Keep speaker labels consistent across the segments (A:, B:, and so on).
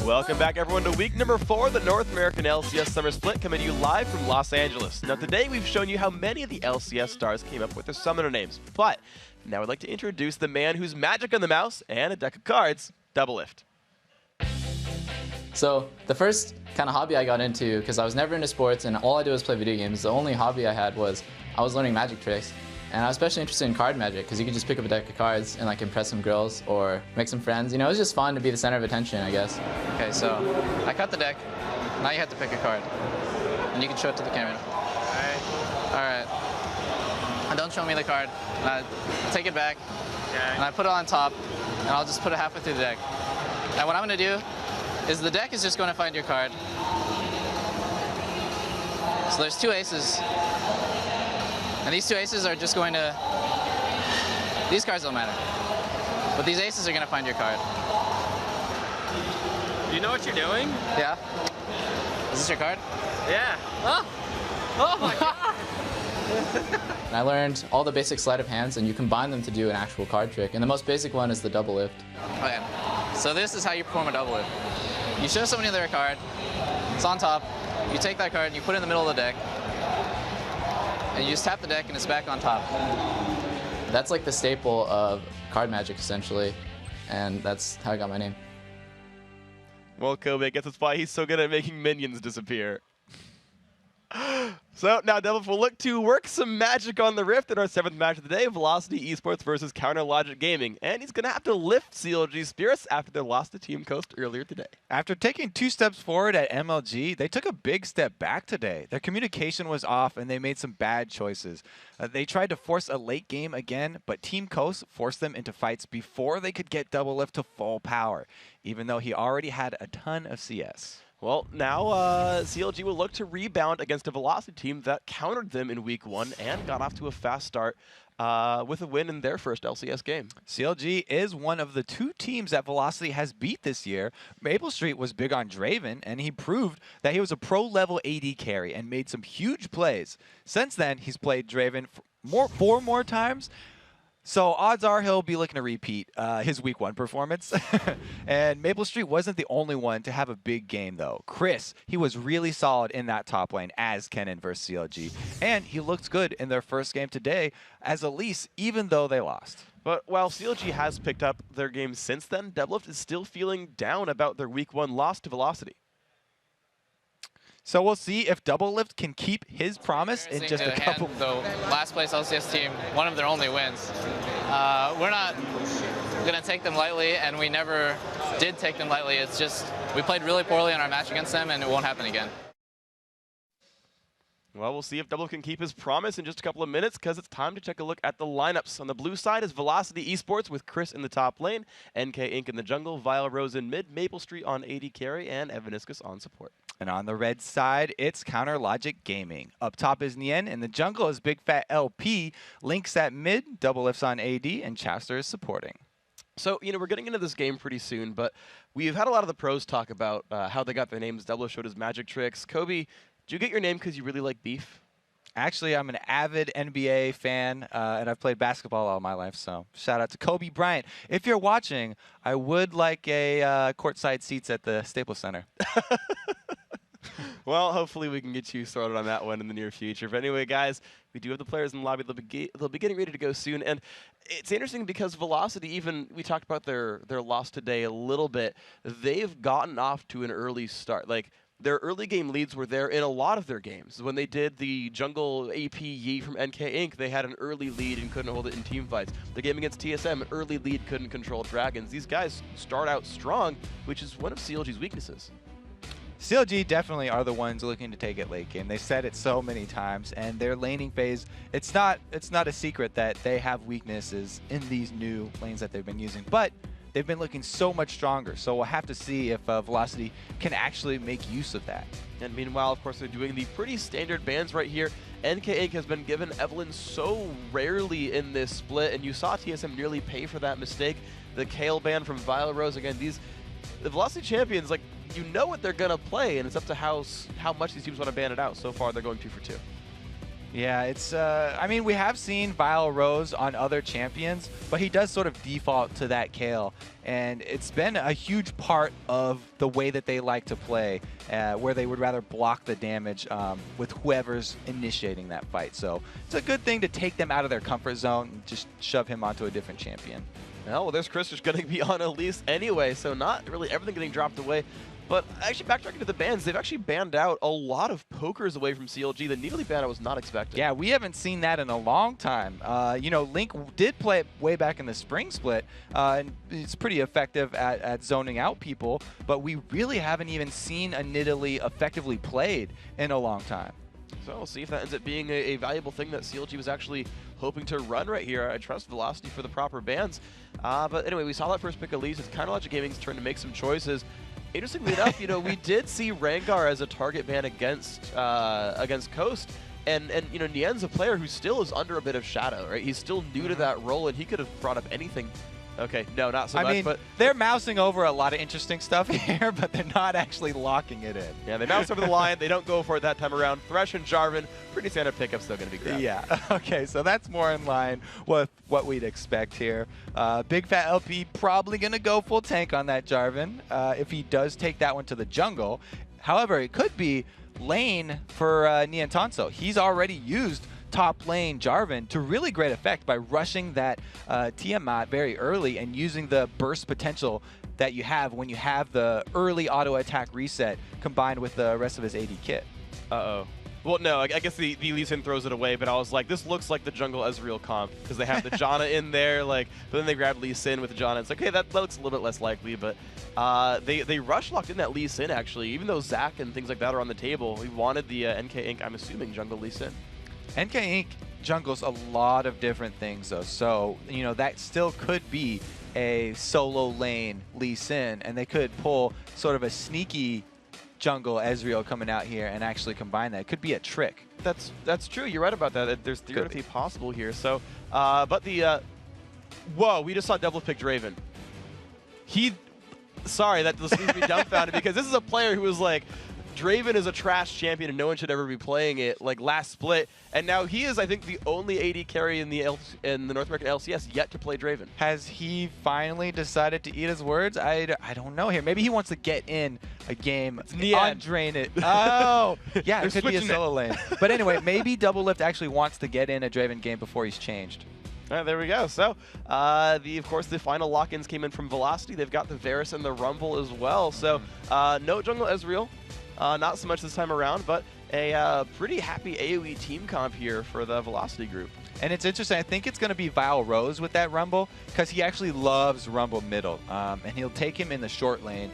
A: Welcome back, everyone, to week number 4 of the North American LCS Summer Split, coming to you live from Los Angeles. Now, today we've shown you how many of the LCS stars came up with their summoner names, but now I'd like to introduce the man who's magic on the mouse and a deck of cards, Doublelift.
B: So the first kind of hobby I got into, because I was never into sports and all I did was play video games, the only hobby I had was I was learning magic tricks. And I was especially interested in card magic, because you could just pick up a deck of cards and like impress some girls or make some friends. You know, it was just fun to be the center of attention, I guess. Okay, so I cut the deck. Now you have to pick a card. And you can show it to the camera. Alright. And don't show me the card. And I take it back. Okay. And I put it on top. And I'll just put it halfway through the deck. And what I'm going to do is the deck is just going to find your card. So there's 2 aces. And these 2 aces are just going to, these cards don't matter. But these aces are going to find your card.
C: Do you know what you're doing?
B: Yeah. Is this your card?
C: Yeah. Oh my god!
B: And I learned all the basic sleight of hands, and you combine them to do an actual card trick. And the most basic one is the double lift. Okay. So this is how you perform a double lift. You show somebody their card, it's on top, you take that card and you put it in the middle of the deck, and you just tap the deck and it's back on top. That's like the staple of card magic, essentially, and that's how I got my name.
A: Well, Kobe, I guess that's why he's so good at making minions disappear. So now Doublelift will look to work some magic on the Rift in our 7th match of the day, Velocity Esports versus Counter Logic Gaming. And he's going to have to lift CLG Spirits after their loss to Team Coast earlier today.
D: After taking 2 steps forward at MLG, they took a big step back today. Their communication was off and they made some bad choices. They tried to force a late game again, but Team Coast forced them into fights before they could get Doublelift to full power, even though he already had a ton of CS.
A: Well, now CLG will look to rebound against a Velocity team that countered them in Week 1 and got off to a fast start with a win in their first LCS game.
D: CLG is one of the 2 teams that Velocity has beat this year. Maple Street was big on Draven, and he proved that he was a pro-level AD carry and made some huge plays. Since then, he's played Draven 4 more times. So odds are he'll be looking to repeat his Week 1 performance. And Maple Street wasn't the only one to have a big game, though. Chris, he was really solid in that top lane as Kennen versus CLG. And he looked good in their first game today as Elise, even though they lost.
A: But while CLG has picked up their game since then, Doublelift is still feeling down about their Week 1 loss to Velocity.
D: So we'll see if Doublelift can keep his promise in just a couple.
B: The last place LCS team, one of their only wins. We're not going to take them lightly, and we never did take them lightly. It's just we played really poorly in our match against them, and it won't happen again.
A: Well, we'll see if Doublelift can keep his promise in just a couple of minutes, because it's time to take a look at the lineups. On the blue side is Velocity Esports with Chris in the top lane, NK Inc. in the jungle, Vile Rose in mid, Maple Street on AD carry, and Evaniscus on support.
D: And on the red side, it's Counter Logic Gaming. Up top is Nien, in the jungle is Big Fat LP, Lynx at mid, Doublelift's on AD, and Chester is supporting.
A: So, you know, we're getting into this game pretty soon, but we've had a lot of the pros talk about how they got their names. Doublelift showed his magic tricks. Kobe, did you get your name because you really like beef?
D: Actually, I'm an avid NBA fan, and I've played basketball all my life, so shout out to Kobe Bryant. If you're watching, I would like a courtside seats at the Staples Center.
A: Well, hopefully we can get you sorted on that one in the near future. But anyway, guys, we do have the players in the lobby. They'll be getting ready to go soon. And it's interesting because Velocity, even we talked about their loss today a little bit, they've gotten off to an early start. Like, their early game leads were there in a lot of their games. When they did the jungle AP Yi from NK Inc., they had an early lead and couldn't hold it in team fights. The game against TSM, an early lead, couldn't control dragons. These guys start out strong, which is one of CLG's weaknesses.
D: CLG definitely are the ones looking to take it late game. They said it so many times, and their laning phase, it's not a secret that they have weaknesses in these new lanes that they've been using, but they've been looking so much stronger. So we'll have to see if Velocity can actually make use of that.
A: And meanwhile, of course, they're doing the pretty standard bans right here. NK Inc. has been given Evelynn so rarely in this split, and you saw TSM nearly pay for that mistake. The Kale ban from Vile Rose, again, the Velocity champions, like, you know what they're going to play, and it's up to how much these teams want to ban it out. So far, they're going 2 for 2.
D: Yeah, it's, I mean, we have seen Vile Rose on other champions, but he does sort of default to that Kale. And it's been a huge part of the way that they like to play, where they would rather block the damage with whoever's initiating that fight. So it's a good thing to take them out of their comfort zone and just shove him onto a different champion.
A: Well, there's Chris who's going to be on Elise anyway, so not really everything getting dropped away. But actually, backtracking to the bans, they've actually banned out a lot of pokers away from CLG. The Needly ban I was not expecting.
D: Yeah, we haven't seen that in a long time. You know, Link did play it way back in the spring split, and it's pretty effective at zoning out people, but we really haven't even seen a Nidalee effectively played in a long time.
A: So we'll see if that ends up being a valuable thing that CLG was actually hoping to run right here. I trust Velocity for the proper bans. But anyway, we saw that first pick Elise. It's kind of Logic Gaming's turn to make some choices. Interestingly enough, you know, we did see Rengar as a target ban against Coast, and you know, Nien's a player who still is under a bit of shadow, right? He's still new to that role, and he could have brought up anything. Okay, no, not so much.
D: I mean,
A: but
D: they're mousing over a lot of interesting stuff here, but they're not actually locking it in.
A: yeah, they mouse over the line. They don't go for it that time around. Thresh and Jarvan, pretty standard pickups, still going to be grabbed.
D: Yeah, okay, so that's more in line with what we'd expect here. Big Fat LP probably going to go full tank on that Jarvan if he does take that one to the jungle. However, it could be lane for Nian Tanso. He's already used top lane Jarvan to really great effect by rushing that Tiamat very early and using the burst potential that you have when you have the early auto attack reset combined with the rest of his AD kit.
A: Uh-oh. Well, no, I guess the Lee Sin throws it away, but I was like, this looks like the jungle Ezreal comp because they have the Janna in there, like, but then they grab Lee Sin with the Janna. It's like, okay, that looks a little bit less likely, but they rush locked in that Lee Sin actually, even though Zac and things like that are on the table. We wanted the NK Inc., I'm assuming, jungle Lee Sin.
D: NK Inc. jungles a lot of different things though, so you know that still could be a solo lane Lee Sin, and they could pull sort of a sneaky jungle Ezreal coming out here and actually combine that. It could be a trick.
A: That's true. You're right about that. There's theoretically possible here. So, but the whoa, we just saw Devil pick Draven. Sorry, that just leaves me dumbfounded because this is a player who was like, Draven is a trash champion and no one should ever be playing it, like last split, and now he is, I think, the only AD carry in the North American LCS yet to play Draven.
D: Has he finally decided to eat his words? I don't know here. Maybe he wants to get in a game, undrain it. Oh, yeah, it could be a solo lane. But anyway, maybe Double Lift actually wants to get in a Draven game before he's changed.
A: All right, there we go. So, of course, the final lock-ins came in from Velocity. They've got the Varus and the Rumble as well. So, no jungle Ezreal. Not so much this time around, but a pretty happy AoE team comp here for the Velocity group.
D: And it's interesting. I think it's going to be Vile Rose with that Rumble because he actually loves Rumble middle, and he'll take him in the short lane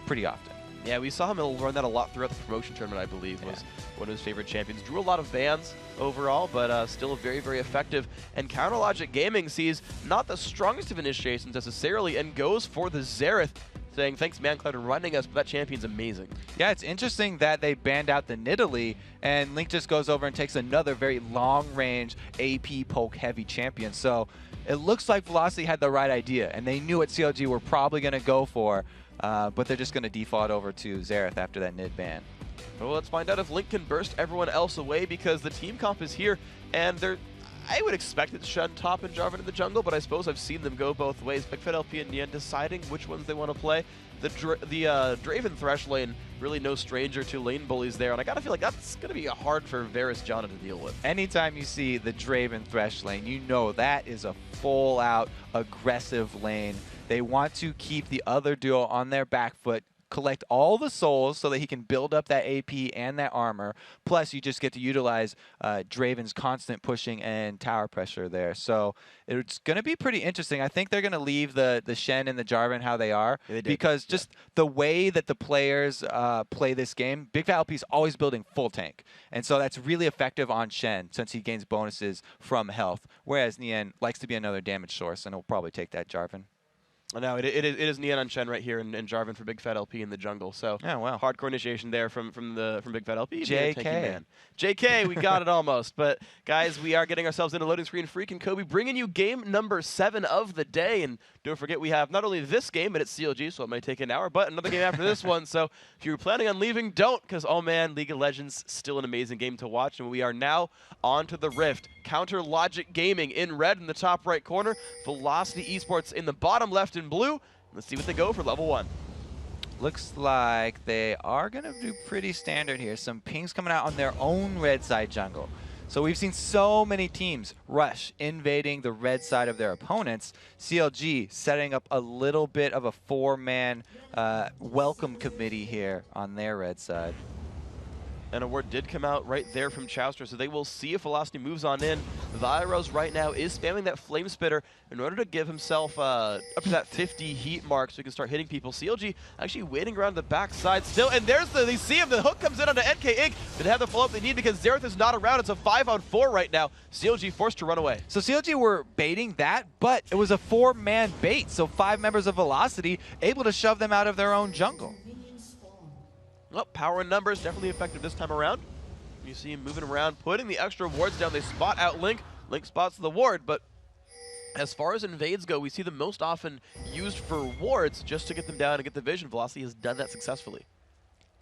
D: pretty often.
A: Yeah, we saw him run that a lot throughout the promotion tournament, I believe, was one of his favorite champions. Drew a lot of bans overall, but still very, very effective. And Counter Logic Gaming sees not the strongest of initiations necessarily and goes for the Xerath, saying, thanks, ManCloud, for running us, but that champion's amazing.
D: Yeah, it's interesting that they banned out the Nidalee, and Link just goes over and takes another very long-range AP poke-heavy champion. So it looks like Velocity had the right idea, and they knew what CLG were probably going to go for, but they're just going to default over to Xerath after that Nid ban.
A: Well, let's find out if Link can burst everyone else away, because the team comp is here, and I would expect it to shut top and Jarvan in the jungle, but I suppose I've seen them go both ways. Big Fat LP and Nien deciding which ones they want to play. The Draven Thresh lane, really no stranger to lane bullies there, and I gotta feel like that's gonna be hard for Varus Janna to deal with.
D: Anytime you see the Draven Thresh lane, you know that is a full-out aggressive lane. They want to keep the other duo on their back foot, collect all the souls so that he can build up that AP and that armor. Plus, you just get to utilize Draven's constant pushing and tower pressure there. So it's going to be pretty interesting. I think they're going to leave the Shen and the Jarvan how they are, because just the way that the players play this game, Big Fat LP is always building full tank. And so that's really effective on Shen since he gains bonuses from health, whereas Nien likes to be another damage source, and he'll probably take that Jarvan.
A: No, it is Neon on Chen right here and Jarvan for Big Fat LP in the jungle. So
D: Oh, wow.
A: hardcore initiation there from Big Fat LP.
D: JK.
A: Tanky man. JK, we got it almost. But guys, we are getting ourselves into loading screen. Freak and Kobe bringing you game number 7 of the day. And don't forget, we have not only this game, but it's CLG, so it might take an hour, but another game after this one. So if you're planning on leaving, don't, because oh man, League of Legends still an amazing game to watch. And we are now on to the Rift. Counter Logic Gaming in red in the top right corner. Velocity Esports in the bottom left in blue. Let's see what they go for level 1.
D: Looks like they are going to do pretty standard here. Some pings coming out on their own red side jungle. So we've seen so many teams rush, invading the red side of their opponents. CLG setting up a little bit of a 4-man welcome committee here on their red side.
A: And a word did come out right there from Chowster, so they will see if Velocity moves on in. Viros right now is spamming that Flame Spitter in order to give himself up to that 50 heat mark so he can start hitting people. CLG actually waiting around the backside still, and they see him. The hook comes in onto NK Inc. They have the follow-up they need because Xerath is not around. It's a 5-on-4 right now. CLG forced to run away.
D: So CLG were baiting that, but it was a 4-man bait, so 5 members of Velocity able to shove them out of their own jungle.
A: Well, power and numbers definitely effective this time around. You see him moving around, putting the extra wards down. They spot out Link. Link spots the ward, but as far as invades go, we see them most often used for wards just to get them down and get the vision. Velocity has done that successfully.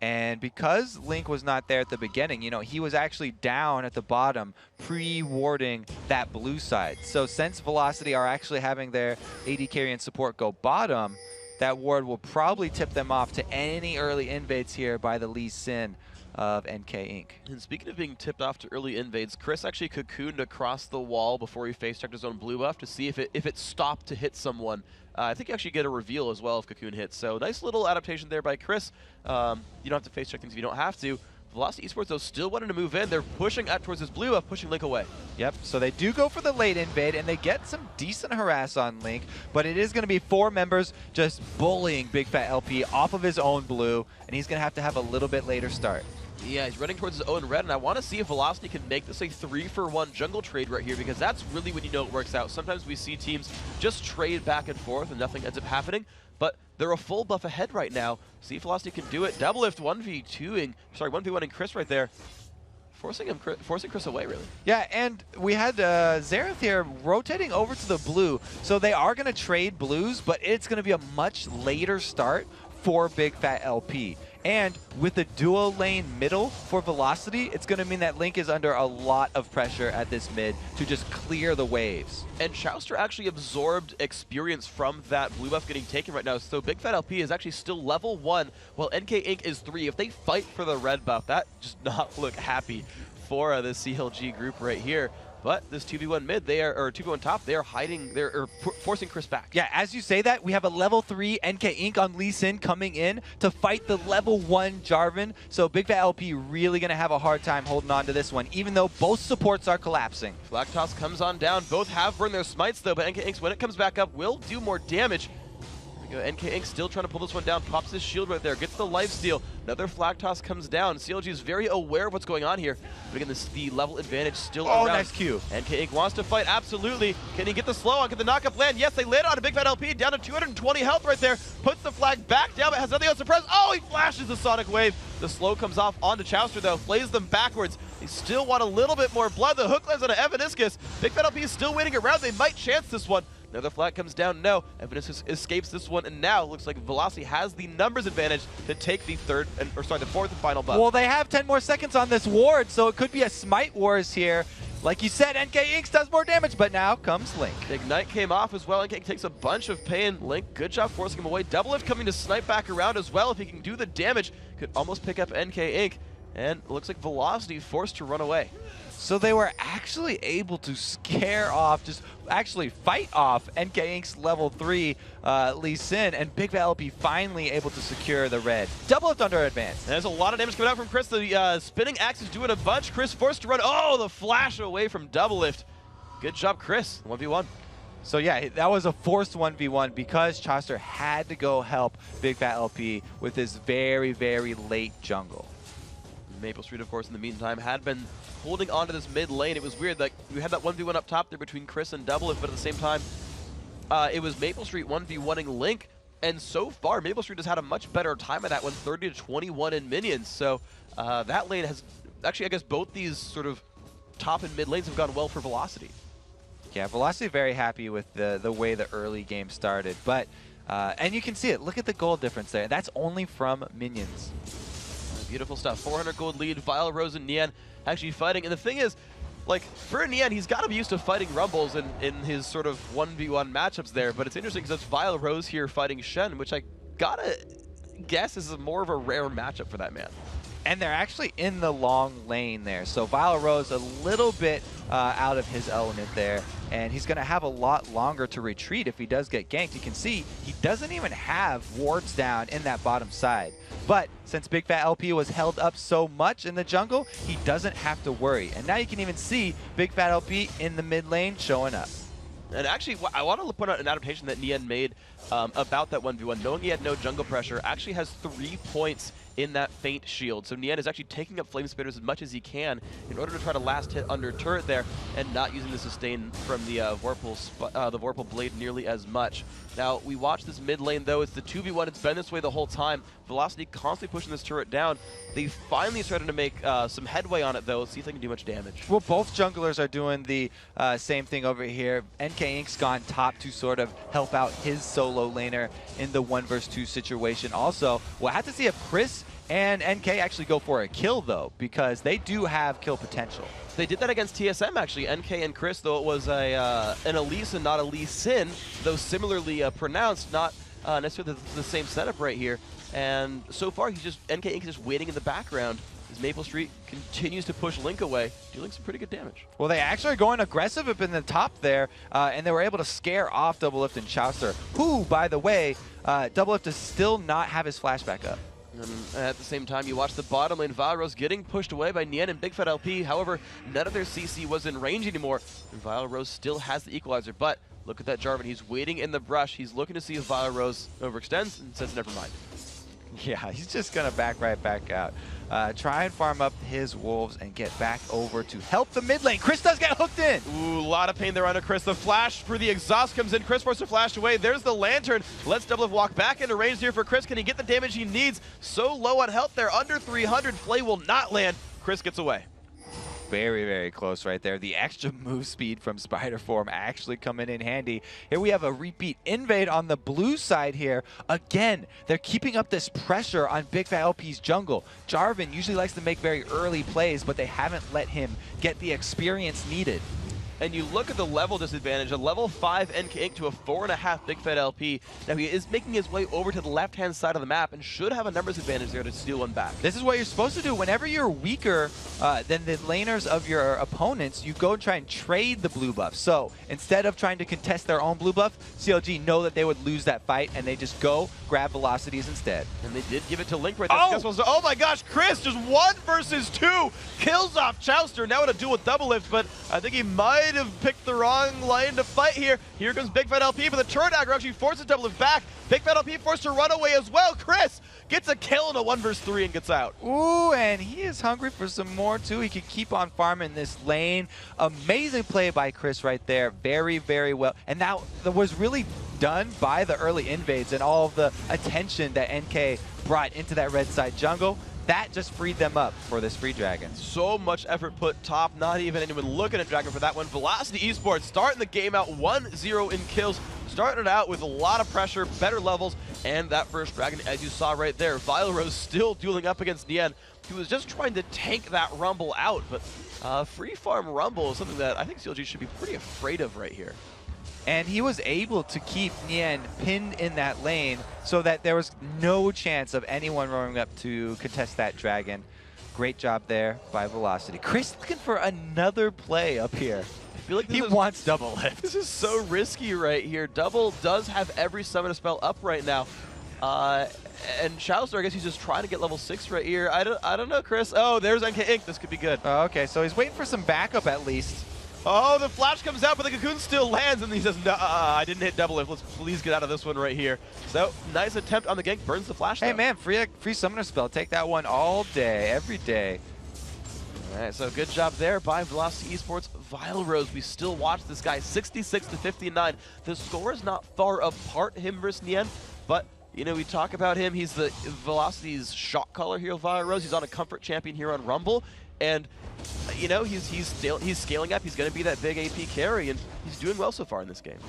D: And because Link was not there at the beginning, you know, he was actually down at the bottom pre-warding that blue side. So since Velocity are actually having their AD carry and support go bottom, that ward will probably tip them off to any early invades here by the Lee Sin of NK Inc.
A: And speaking of being tipped off to early invades, Chris actually cocooned across the wall before he face-checked his own blue buff to see if it stopped to hit someone. I think you actually get a reveal as well if cocoon hits. So nice little adaptation there by Chris. You don't have to face-check things if you don't have to. Velocity Esports, though, still wanting to move in. They're pushing out towards this blue buff, pushing Link away.
D: Yep, so they do go for the late invade, and they get some decent harass on Link, but it is going to be 4 members just bullying Big Fat LP off of his own blue, and he's going to have a little bit later start.
A: Yeah, he's running towards his own red, and I want to see if Velocity can make this a 3-for-1 jungle trade right here, because that's really when you know it works out. Sometimes we see teams just trade back and forth, and nothing ends up happening, but they're a full buff ahead right now. See if Velocity can do it. Double lift 1v1ing Chris right there. Forcing Chris away, really.
D: Yeah, and we had Xerath here rotating over to the blue, so they are going to trade blues, but it's going to be a much later start for Big Fat LP. And with the dual lane middle for Velocity, it's going to mean that Link is under a lot of pressure at this mid to just clear the waves.
A: And Chowster actually absorbed experience from that blue buff getting taken right now, so Big Fat LP is actually still level 1, while NK Inc. is 3. If they fight for the red buff, that does not look happy for the CLG group right here. But this 2v1 mid, or 2v1 top, they are hiding, they're forcing Chris back.
D: Yeah, as you say that, we have a level 3 NK Inc. on Lee Sin coming in to fight the level 1 Jarvan. So Big Fat LP really going to have a hard time holding on to this one, even though both supports are collapsing.
A: Flag Toss comes on down. Both have burned their smites, though, but NK Inc., when it comes back up, will do more damage. There we go. NK Inc. still trying to pull this one down. Pops his shield right there. Gets the lifesteal. Another Flag Toss comes down. CLG is very aware of what's going on here. But again, the level advantage still around.
D: Nice Q.
A: NK Inc. wants to fight, absolutely. Can he get the slow on? Can the knockup land? Yes, they land on a Big Fat LP. Down to 220 health right there. Puts the flag back down, but has nothing else to press. Oh, he flashes the Sonic Wave. The slow comes off onto Chowster, though. Flays them backwards. They still want a little bit more blood. The hook lands on an Evaniscus. Big Fat LP is still waiting around. They might chance this one. Another flag comes down. No, Evaniscus escapes this one, and now looks like Velocity has the numbers advantage to take the fourth and final buff.
D: Well, they have 10 more seconds on this ward, so it could be a smite wars here. Like you said, NK Inc. does more damage, but now comes Link.
A: Ignite came off as well. NK Inc. takes a bunch of pain. Link, good job forcing him away. Double lift coming to snipe back around as well. If he can do the damage, could almost pick up NK Inc. And it looks like Velocity forced to run away.
D: So they were actually able to scare off, actually fight off NK Inc.'s level 3 Lee Sin, and Big Fat LP finally able to secure the red. Double lift under advance.
A: There's a lot of damage coming out from Chris. The spinning axe is doing a bunch. Chris forced to run. Oh, the flash away from double lift. Good job, Chris. 1v1.
D: So yeah, that was a forced 1v1 because Chowster had to go help Big Fat LP with his very, very late jungle.
A: Maple Street, of course, in the meantime, had been holding on to this mid lane. It was weird, like, we had that 1v1 up top there between Chris and Doublelift, but at the same time, it was Maple Street 1v1ing Link, and so far Maple Street has had a much better time at that one, 30-21 in minions. So that lane has actually, I guess both these sort of top and mid lanes have gone well for Velocity.
D: Yeah, Velocity very happy with the way the early game started, but and you can see it. Look at the gold difference there. That's only from minions.
A: Beautiful stuff. 400 gold lead. Vile, Rose, and Nian actually fighting. And the thing is, like, for Nian, he's got to be used to fighting Rumbles in his sort of 1v1 matchups there. But it's interesting because it's Vile Rose here fighting Shen, which I gotta guess is more of a rare matchup for that man.
D: And they're actually in the long lane there. So Vile Rose a little bit out of his element there. And he's going to have a lot longer to retreat if he does get ganked. You can see he doesn't even have wards down in that bottom side. But since Big Fat LP was held up so much in the jungle, he doesn't have to worry. And now you can even see Big Fat LP in the mid lane showing up.
A: And actually, I want to point out an adaptation that Nian made about that 1v1. Knowing he had no jungle pressure, actually has 3 points in that faint shield. So Nian is actually taking up flame spitters as much as he can in order to try to last hit under turret there and not using the sustain from the Vorpal blade nearly as much. Now, we watch this mid lane though. It's the 2v1. It's been this way the whole time. Velocity constantly pushing this turret down. They finally started to make some headway on it though. See if they can do much damage.
D: Well, both junglers are doing the same thing over here. NK Ink's gone top to sort of help out his solo laner in the 1 vs 2 situation. Also, we'll have to see if Chris and NK actually go for a kill though, because they do have kill potential.
A: They did that against TSM actually, NK and Chris, though it was an Elise and not a Lee Sin, though similarly pronounced, not necessarily the same setup right here. And so far, NK Inc is just waiting in the background as Maple Street continues to push Link away, dealing some pretty good damage.
D: Well, they actually are going aggressive up in the top there, and they were able to scare off Doublelift and Chaucer, who, by the way, Doublelift does still not have his flashback up.
A: And at the same time, you watch the bottom lane, Vilerose getting pushed away by Nian and Big Fat LP. However, none of their CC was in range anymore, and Vilerose still has the equalizer. But look at that Jarvan. He's waiting in the brush. He's looking to see if Vilerose overextends and says never mind.
D: Yeah, he's just going to back right back out. Try and farm up his wolves and get back over to help the mid lane. Chris does get hooked in.
A: Ooh, a lot of pain there under Chris. The flash for the exhaust comes in. Chris forced to flash away. There's the lantern. Let's Doublelift walk back into range here for Chris. Can he get the damage he needs? So low on health there, under 300. Flay will not land. Chris gets away.
D: Very, very close right there. The extra move speed from Spider Form actually coming in handy. Here we have a repeat invade on the blue side here. Again, they're keeping up this pressure on Big Fat LP's jungle. Jarvan usually likes to make very early plays, but they haven't let him get the experience needed.
A: And you look at the level disadvantage, a level 5 NK Inc to a 4.5 Big Fat LP. Now he is making his way over to the left-hand side of the map and should have a numbers advantage there to steal one back.
D: This is what you're supposed to do. Whenever you're weaker than the laners of your opponents, you go and try and trade the blue buff. So instead of trying to contest their own blue buff, CLG know that they would lose that fight, and they just go grab velocities instead.
A: And they did give it to Link right there.
D: Oh!
A: Oh my gosh, Chris, just 1 versus 2 kills off Chauster. Now in a duel with Doublelift, but I think he might have picked the wrong lane to fight here. Here comes Big Fat LP, but the turret dagger actually forces Doublelift back. Big Fat LP forced to run away as well. Chris gets a kill in a 1 vs 3 and gets out.
D: Ooh, and he is hungry for some more too. He could keep on farming this lane. Amazing play by Chris right there. Very, very well. And that was really done by the early invades and all of the attention that NK brought into that red side jungle. That just freed them up for this free dragon.
A: So much effort put top, not even anyone looking at Dragon for that one. Velocity Esports starting the game out 1-0 in kills. Started out with a lot of pressure, better levels, and that first dragon, as you saw right there, Vilerose still dueling up against Nian. He was just trying to tank that Rumble out, but free farm Rumble is something that I think CLG should be pretty afraid of right here.
D: And he was able to keep Nian pinned in that lane so that there was no chance of anyone rolling up to contest that dragon. Great job there by Velocity. Chris looking for another play up here.
A: I feel like
D: he wants Doublelift.
A: This is so risky right here. Double does have every summon spell up right now. And Chaucer, I guess he's just trying to get level 6 right here. I don't know, Chris. Oh, there's NK Inc. This could be good.
D: Okay, so he's waiting for some backup at least.
A: Oh, the flash comes out, but the cocoon still lands, and he says, no, I didn't hit Doublelift. Let's please get out of this one right here. So, nice attempt on the gank. Burns the flash, though.
D: Hey, man, free summoner spell. Take that one all day, every day.
A: All right, so good job there by Velocity Esports. Vile Rose, we still watch this guy, 66 to 59. The score is not far apart, him versus Nien, but you know, we talk about him. He's the Velocity's shot caller here, Vile Rose. He's on a comfort champion here on Rumble, and you know, he's scaling up. He's going to be that big AP carry, and he's doing well so far in this game.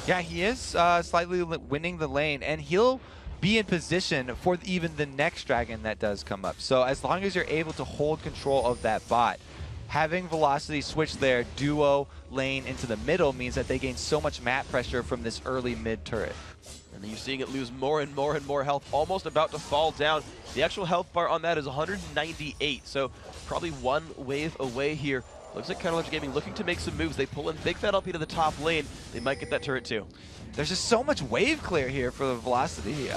D: Yeah, he is slightly winning the lane, and he'll be in position for even the next dragon that does come up. So as long as you're able to hold control of that bot, having Velocity switch their duo lane into the middle means that they gain so much map pressure from this early mid turret.
A: And you're seeing it lose more and more and more health, almost about to fall down. The actual health bar on that is 198, so probably one wave away here. Looks like CLG Gaming looking to make some moves. They pull in Big Fat LP to the top lane. They might get that turret too.
D: There's just so much wave clear here for the Velocity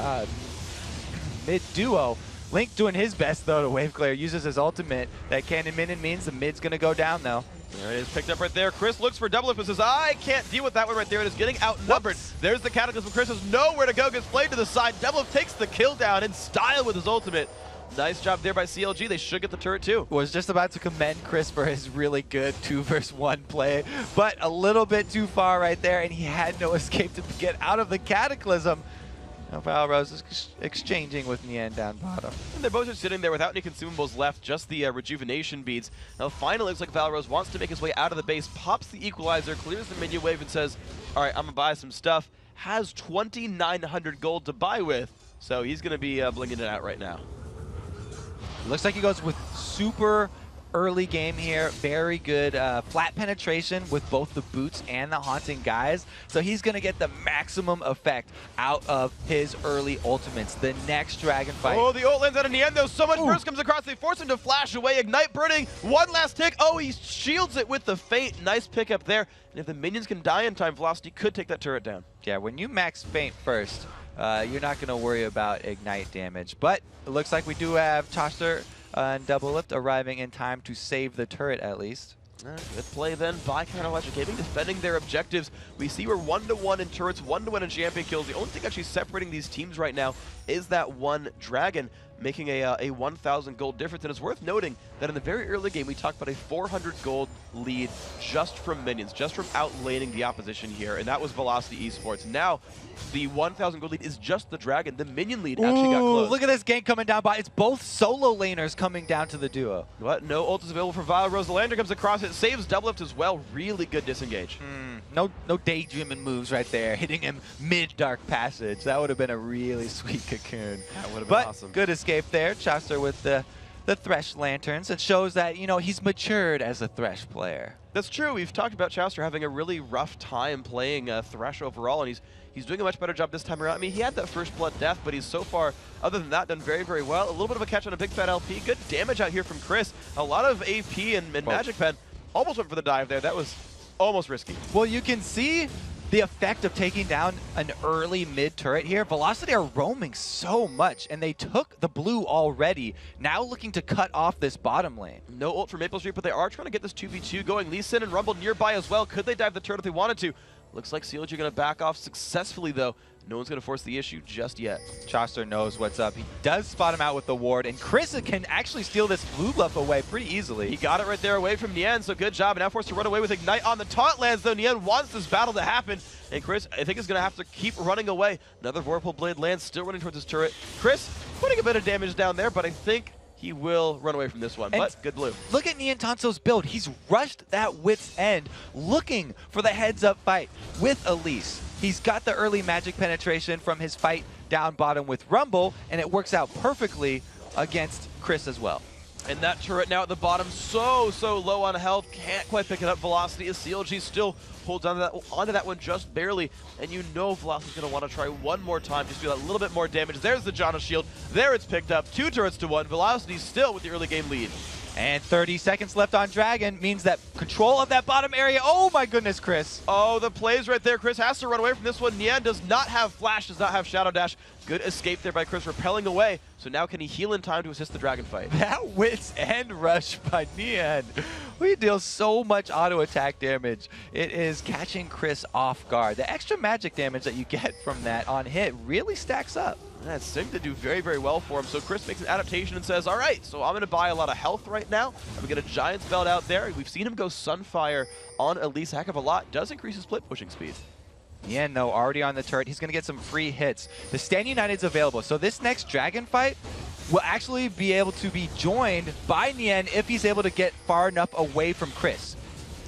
D: mid duo. Link doing his best though to wave clear, uses his ultimate. That cannon minion means the mid's gonna go down though.
A: There it is, picked up right there. Chris looks for double lift and says, I can't deal with that one right there. It is getting outnumbered.
D: Whoops.
A: There's the Cataclysm. Chris has nowhere to go, gets played to the side. Double lift takes the kill down in style with his ultimate. Nice job there by CLG. They should get the turret too.
D: Was just about to commend Chris for his really good 2 versus 1 play, but a little bit too far right there, and he had no escape to get out of the Cataclysm. Now Vile Rose is exchanging with Nien down bottom.
A: And they're both just sitting there without any consumables left, just the rejuvenation beads. Now finally looks like Vile Rose wants to make his way out of the base, pops the equalizer, clears the minion wave and says, all right, I'm gonna buy some stuff. Has 2,900 gold to buy with, so he's gonna be blinging it out right now.
D: Looks like he goes with super early game here. Very good flat penetration with both the boots and the haunting guys. So he's going to get the maximum effect out of his early ultimates. The next dragon fight.
A: Oh, the ult lands out in the end though. So much burst comes across. They force him to flash away. Ignite burning. One last tick. Oh, he shields it with the Feint. Nice pickup there. And if the minions can die in time, Velocity could take that turret down.
D: Yeah, when you max Feint first, you're not going to worry about ignite damage. But it looks like we do have Toster and Double Lift arriving in time to save the turret at least.
A: Good play then by CLG Gaming, defending their objectives. We see we're 1-1 in turrets, 1-1 in champion kills. The only thing actually separating these teams right now is that one dragon, making a 1,000 gold difference. And it's worth noting that in the very early game, we talked about a 400 gold lead just from minions, just from outlaning the opposition here, and that was Velocity Esports. Now, the 1,000 gold lead is just the dragon. The minion lead actually got close.
D: Look at this gank coming down by. It's both solo laners coming down to the duo.
A: What? No ult is available for Vile Rose. The Lander comes across it, saves Double Lift as well. Really good disengage.
D: No daydreaming moves right there, hitting him mid-Dark Passage. That would have been a really sweet cocoon.
A: That would have been
D: but
A: awesome.
D: Good escape there. Choster with the Thresh Lanterns. It shows that, you know, he's matured as a Thresh player.
A: That's true. We've talked about Chauster having a really rough time playing Thresh overall, and he's doing a much better job this time around. I mean, he had that first blood death, but he's so far, other than that, done very, very well. A little bit of a catch on a Big Fat LP. Good damage out here from Chris. A lot of AP and Magic Pen. Almost went for the dive there. That was almost risky.
D: Well, you can see the effect of taking down an early mid turret here. Velocity are roaming so much, and they took the blue already. Now looking to cut off this bottom lane.
A: No ult for Maple Street, but they are trying to get this 2v2 going. Lee Sin and Rumble nearby as well. Could they dive the turret if they wanted to? Looks like CLG going to back off successfully, though. No one's going to force the issue just yet.
D: Choster knows what's up. He does spot him out with the ward, and Chris can actually steal this blue buff away pretty easily.
A: He got it right there away from Nien, so good job. And now forced to run away with Ignite on the taunt lands, though. Nien wants this battle to happen, and Chris, I think, is going to have to keep running away. Another Vorpal Blade lands, still running towards his turret. Chris putting a bit of damage down there, but I think he will run away from this one, but good blue.
D: Look at Nien Tanso's build. He's rushed that wit's end, looking for the heads-up fight with Elise. He's got the early magic penetration from his fight down bottom with Rumble, and it works out perfectly against Chris as well.
A: And that turret now at the bottom, so low on health, can't quite pick it up. Velocity as CLG still holds onto that one just barely, and you know Velocity's going to want to try one more time, just do that little bit more damage. There's the Janna shield. There it's picked up, 2 turrets to 1. Velocity still with the early game lead.
D: And 30 seconds left on Dragon means that control of that bottom area. Oh my goodness, Chris.
A: Oh, the plays right there. Chris has to run away from this one. Nien does not have Flash, does not have Shadow Dash. Good escape there by Chris, repelling away. So now can he heal in time to assist the Dragon fight?
D: That wit's end rush by Nien. We deal so much auto attack damage. It is catching Chris off guard. The extra magic damage that you get from that on hit really stacks up.
A: That seemed to do very, very well for him. So Chris makes an adaptation and says, all right, so I'm going to buy a lot of health right now. I'm going to get a Giant's Belt out there. We've seen him go Sunfire on Elise a heck of a lot. Does increase his split pushing speed.
D: Nien, though, already on the turret. He's going to get some free hits. The Stand United's available. So this next Dragon fight will actually be able to be joined by Nien if he's able to get far enough away from Chris.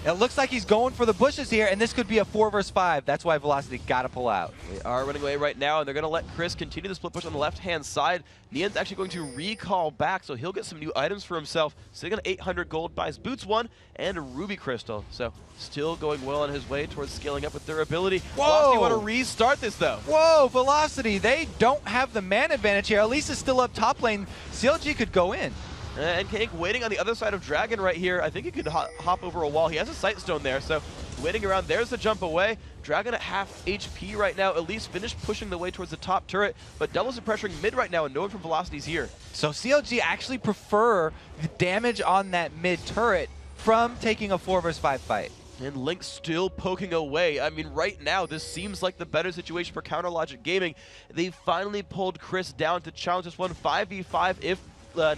D: It looks like he's going for the bushes here, and this could be a 4 versus 5. That's why Velocity got to pull out.
A: They are running away right now, and they're going to let Chris continue the split push on the left-hand side. Nien's actually going to recall back, so he'll get some new items for himself. Sitting on 800 gold, buys Boots 1 and a Ruby Crystal. So still going well on his way towards scaling up with durability. Velocity want to restart this, though.
D: Whoa, Velocity. They don't have the man advantage here. Elise is still up top lane. CLG could go in.
A: And Kank waiting on the other side of Dragon right here. I think he could hop over a wall. He has a Sight Stone there, so waiting around. There's the jump away. Dragon at half HP right now. Elise finished pushing the way towards the top turret, but doubles are pressuring mid right now, and no one from Velocity's here.
D: So CLG actually prefer the damage on that mid turret from taking a 4 versus 5 fight.
A: And Link still poking away. I mean, right now, this seems like the better situation for Counter Logic Gaming. They finally pulled Chris down to challenge this one 5v5 if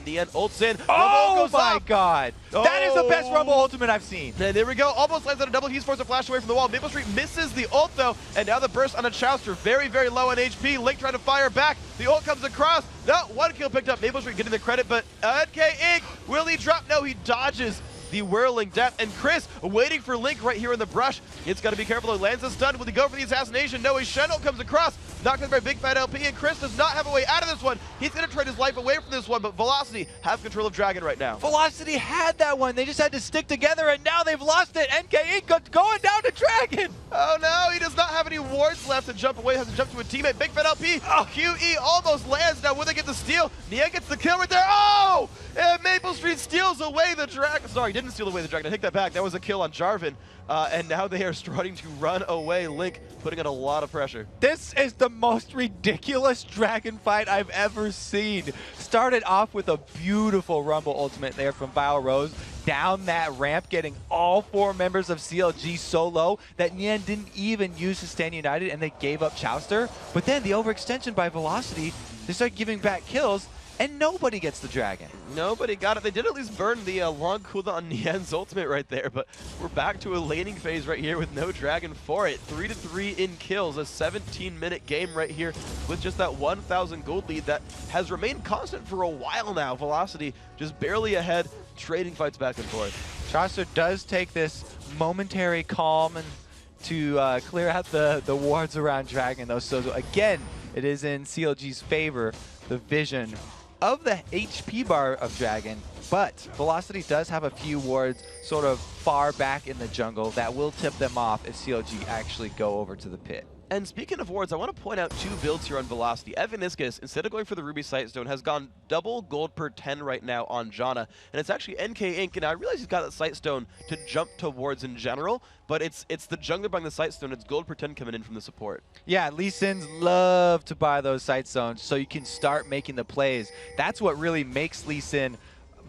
A: Nien ults in.
D: Oh my
A: up.
D: God! That is the best Rumble ultimate I've seen.
A: And there we go. Almost lands on a double. He's forced to flash away from the wall. Maple Street misses the ult though, and now the burst on a Chouster. Very, very low on HP. Link trying to fire back. The ult comes across. No, one kill picked up. Maple Street getting the credit, but NK Inc. Will he drop? No, he dodges the whirling death, and Chris waiting for Link right here in the brush. It's got to be careful. He lands a stun. Will he go for the assassination? No, his Shenel comes across, knocked in by Big Fat LP, and Chris does not have a way out of this one. He's going to trade his life away from this one, but Velocity have control of Dragon right now.
D: Velocity had that one. They just had to stick together, and now they've lost it. NK Inc. going down to Dragon.
A: Oh no, he does not have any wards left to jump away. Has to jump to a teammate. Big Fat LP, QE almost lands. Now will they get the steal? Nien gets the kill right there. Oh! And Maple Street steals away the Dragon. Sorry, didn't steal away the Dragon. I take that back. That was a kill on Jarvan. And now they are starting to run away. Link putting in a lot of pressure.
D: This is the most ridiculous Dragon fight I've ever seen. Started off with a beautiful Rumble ultimate there from Vile Rose. Down that ramp, getting all 4 members of CLG so low that Nien didn't even use his Stand United, and they gave up Chouster. But then the overextension by Velocity, they start giving back kills, and nobody gets the Dragon.
A: Nobody got it. They did at least burn the long cooldown on Nien's ultimate right there, but we're back to a laning phase right here with no Dragon for it. 3-3 in kills, a 17-minute game right here with just that 1,000 gold lead that has remained constant for a while now. Velocity just barely ahead, trading fights back and forth.
D: Chaucer does take this momentary calm and to clear out the wards around Dragon, though. So again, it is in CLG's favor, the vision of the HP bar of Dragon, but Velocity does have a few wards sort of far back in the jungle that will tip them off if CLG actually go over to the pit.
A: And speaking of wards, I want to point out 2 builds here on Velocity. Evaniscus, instead of going for the Ruby Sightstone, has gone double gold per 10 right now on Janna. And it's actually NK Inc. And I realize he's got that Sightstone to jump towards in general, but it's the jungler buying the Sightstone. It's gold per 10 coming in from the support.
D: Yeah, Lee Sins love to buy those Sightstones so you can start making the plays. That's what really makes Lee Sin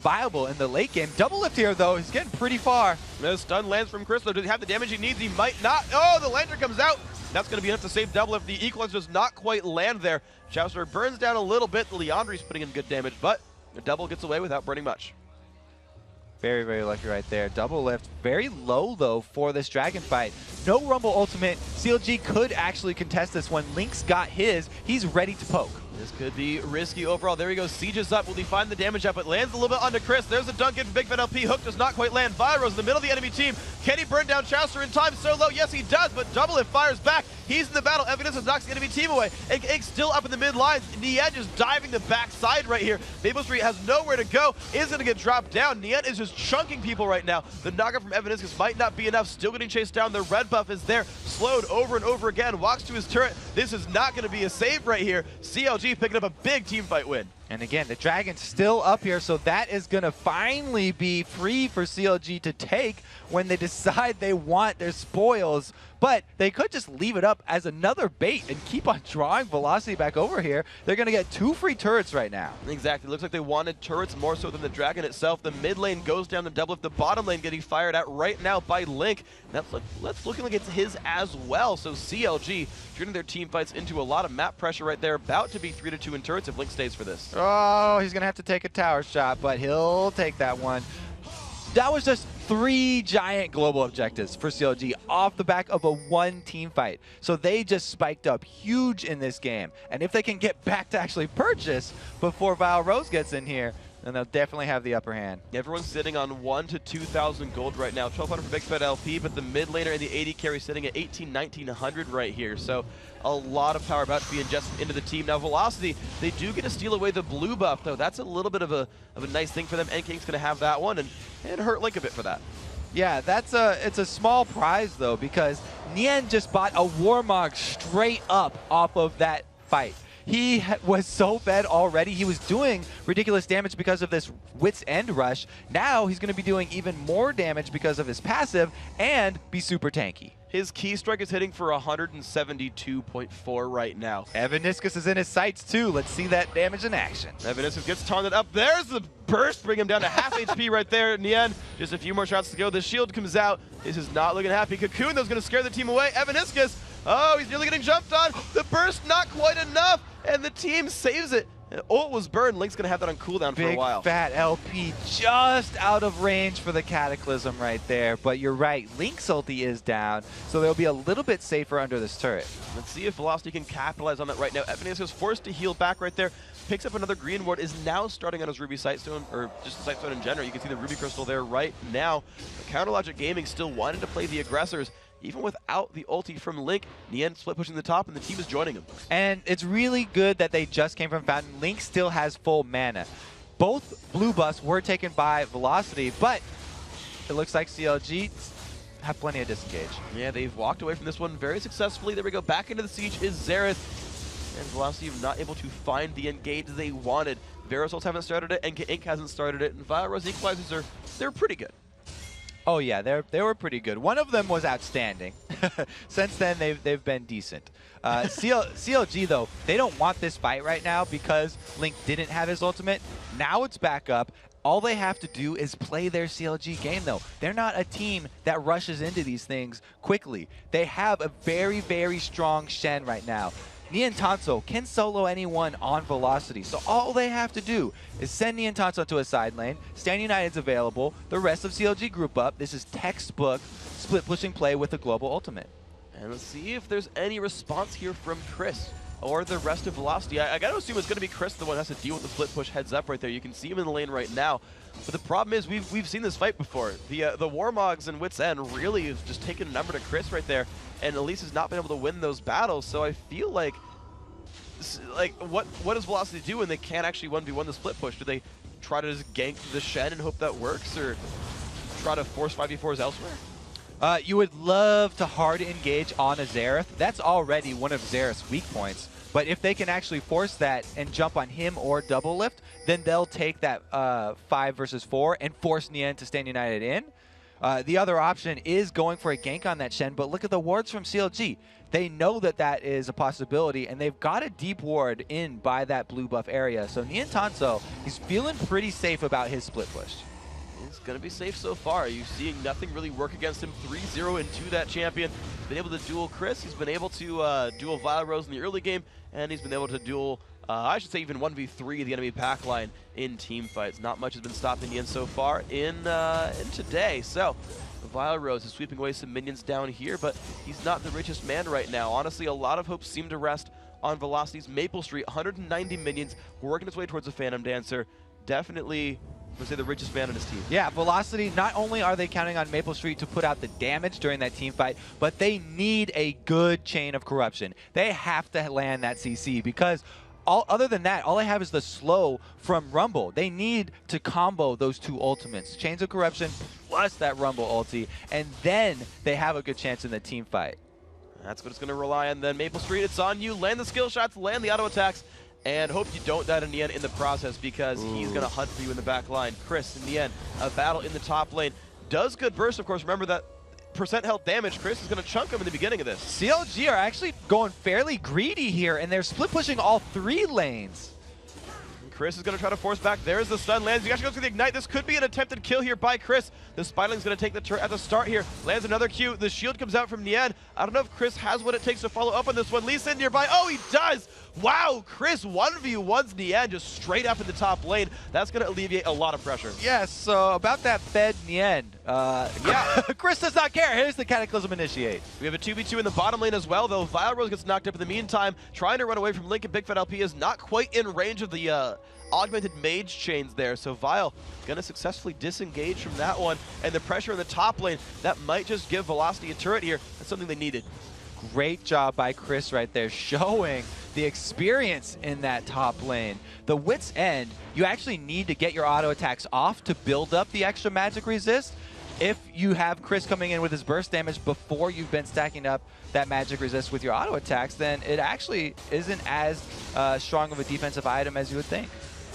D: viable in the late game. Double lift here, though. He's getting pretty far.
A: No stun lands from Crystal. Does he have the damage he needs? He might not. Oh, the Lantern comes out. That's going to be enough to save double if the Equalizer does not quite land there. Chouster burns down a little bit. Leandri's putting in good damage, but the double gets away without burning much.
D: Very, very lucky right there. Double lift. Very low, though, for this Dragon fight. No Rumble ultimate. CLG could actually contest this one. Link's got his. He's ready to poke.
A: This could be risky overall. There he goes. Siege is up. Will he find the damage up? It lands a little bit onto Chris. There's a dunk in from Big Fat LP. Hook does not quite land. Viros in the middle of the enemy team. Can he burn down Chouster in time? So low. Yes, he does, but Double Lift fires back. He's in the battle. Evanescence knocks the enemy team away. Egg still up in the mid lines. Nien just diving the backside right here. Maple Street has nowhere to go. Is going to get dropped down. Nien is just chunking people right now. The knockout from Evanescence might not be enough. Still getting chased down. The red buff is there. Slowed over and over again. Walks to his turret. This is not going to be a save right here. CLG picking up a big team fight win.
D: And again, the Dragon's still up here, so that is going to finally be free for CLG to take when they decide they want their spoils. But they could just leave it up as another bait and keep on drawing Velocity back over here. They're going to get 2 free turrets right now.
A: Exactly. Looks like they wanted turrets more so than the Dragon itself. The mid lane goes down to double. The bottom lane getting fired at right now by Link. That's looking like it's his as well. So CLG turning their team fights into a lot of map pressure right there. About to be 3-2 in turrets if Link stays for this.
D: Oh, he's going to have to take a tower shot, but he'll take that one. That was just 3 giant global objectives for CLG off the back of a 1 team fight. So they just spiked up huge in this game. And if they can get back to actually purchase before Val Rose gets in here, then they'll definitely have the upper hand.
A: Everyone's sitting on 1,000 to 2,000 gold right now. 1,200 for Big Fat LP, but the mid laner and the AD carry sitting at 1,800, 1,900 right here. So a lot of power about to be ingested into the team. Now Velocity, they do get to steal away the blue buff, though. That's a little bit of a nice thing for them. NKing's going to have that one and hurt Link a bit for that.
D: Yeah, it's a small prize, though, because Nien just bought a Warmog straight up off of that fight. He was so fed already. He was doing ridiculous damage because of this Wit's End rush. Now he's going to be doing even more damage because of his passive and be super tanky.
A: His key strike is hitting for 172.4 right now.
D: Evaniscus is in his sights too. Let's see that damage in action.
A: Evaniscus gets taunted up. There's the burst, bring him down to half HP right there. In the end, just a few more shots to go. The shield comes out. This is not looking happy. Cocoon, though, is going to scare the team away. Evaniscus, oh, he's nearly getting jumped on. The burst not quite enough, and the team saves it. And ult was burned. Link's going to have that on cooldown for a while.
D: Big fat LP just out of range for the Cataclysm right there. But you're right, Link's ulti is down, so they'll be a little bit safer under this turret.
A: Let's see if Velocity can capitalize on that right now. Evaniscus is forced to heal back right there. Picks up another green ward, is now starting on his Ruby Sightstone, or just the Sightstone in general. You can see the Ruby Crystal there right now. But Counterlogic Gaming still wanting to play the aggressors. Even without the ulti from Link, Nien split pushing the top, and the team is joining him.
D: And it's really good that they just came from Fountain. Link still has full mana. Both blue buffs were taken by Velocity, but it looks like CLG have plenty of disengage.
A: Yeah, they've walked away from this one very successfully. There we go. Back into the siege is Xerath. And Velocity not able to find the engage they wanted. Verosols haven't started it, and Inc hasn't started it, and Vile Rose equalizers they're pretty good.
D: Oh yeah, they were pretty good. One of them was outstanding. Since then, they've been decent. CLG though, they don't want this fight right now because Link didn't have his ultimate. Now it's back up. All they have to do is play their CLG game though. They're not a team that rushes into these things quickly. They have a very, very strong Shen right now. Nien Tanso can solo anyone on Velocity, so all they have to do is send Nien Tanso to a side lane, Stand United's available, the rest of CLG group up. This is textbook split pushing play with a global ultimate.
A: And let's see if there's any response here from Chris or the rest of Velocity. I gotta assume it's gonna be Chris the one who has to deal with the split push heads up right there. You can see him in the lane right now. But the problem is we've seen this fight before. The Warmogs and Wit's End really have just taken a number to Chris right there, and Elise has not been able to win those battles. So I feel like what does Velocity do when they can't actually 1v1 the split push? Do they try to just gank the Shen and hope that works, or try to force 5v4s elsewhere?
D: You would love to hard engage on a Xerath. That's already one of Xerath's weak points. But if they can actually force that and jump on him or double lift, then they'll take that 5 versus 4 and force Nien to Stand United in. The other option is going for a gank on that Shen, but look at the wards from CLG. They know that that is a possibility, and they've got a deep ward in by that blue buff area. So Nien Tanso, he's feeling pretty safe about his split push.
A: He's going to be safe so far. You're seeing nothing really work against him. 3-0 into that champion. He's been able to duel Chris. He's been able to duel Vile Rose in the early game, and he's been able to duel, I should say, even 1v3 the enemy pack line in team fights. Not much has been stopping Nien so far in today. So Vile Rose is sweeping away some minions down here, but he's not the richest man right now. Honestly, a lot of hopes seem to rest on Velocity's Maple Street. 190 minions working its way towards the Phantom Dancer. Definitely, let's say, the richest man on his team.
D: Yeah, Velocity, not only are they counting on Maple Street to put out the damage during that team fight, but they need a good chain of corruption. They have to land that CC because other than that, all I have is the slow from Rumble. They need to combo those two ultimates, Chains of Corruption plus that Rumble ulti, and then they have a good chance in the team fight.
A: That's what it's going to rely on then. Maple Street, it's on you. Land the skill shots, land the auto attacks, And hope you don't die in the end in the process, because he's going to hunt for you in the back line. Chris, in the end, a battle in the top lane. Does good burst, of course. Remember that percent health damage. Chris is going to chunk him in the beginning of this.
D: CLG are actually going fairly greedy here, and they're split pushing all 3 lanes.
A: Chris is going to try to force back. There's the stun. Lands. He actually goes for the ignite. This could be an attempted kill here by Chris. The Spiderling's going to take the turret at the start here. Lands another Q. The shield comes out from Nien. I don't know if Chris has what it takes to follow up on this one. Lee Sin nearby. Oh, he does. Wow, Chris 1v1s Nien just straight up in the top lane. That's going to alleviate a lot of pressure.
D: Yes, so about that fed Nien. Yeah, Chris does not care. Here's the Cataclysm Initiate.
A: We have a 2v2 in the bottom lane as well, though Vile Rose gets knocked up in the meantime. Trying to run away from Link, and Big Fat LP is not quite in range of the augmented mage chains there. So Vile gonna successfully disengage from that one. And the pressure in the top lane, that might just give Velocity a turret here. That's something they needed.
D: Great job by Chris right there, showing the experience in that top lane. The Wit's End, you actually need to get your auto attacks off to build up the extra magic resist. If you have Chris coming in with his burst damage before you've been stacking up that magic resist with your auto attacks, then it actually isn't as strong of a defensive item as you would think.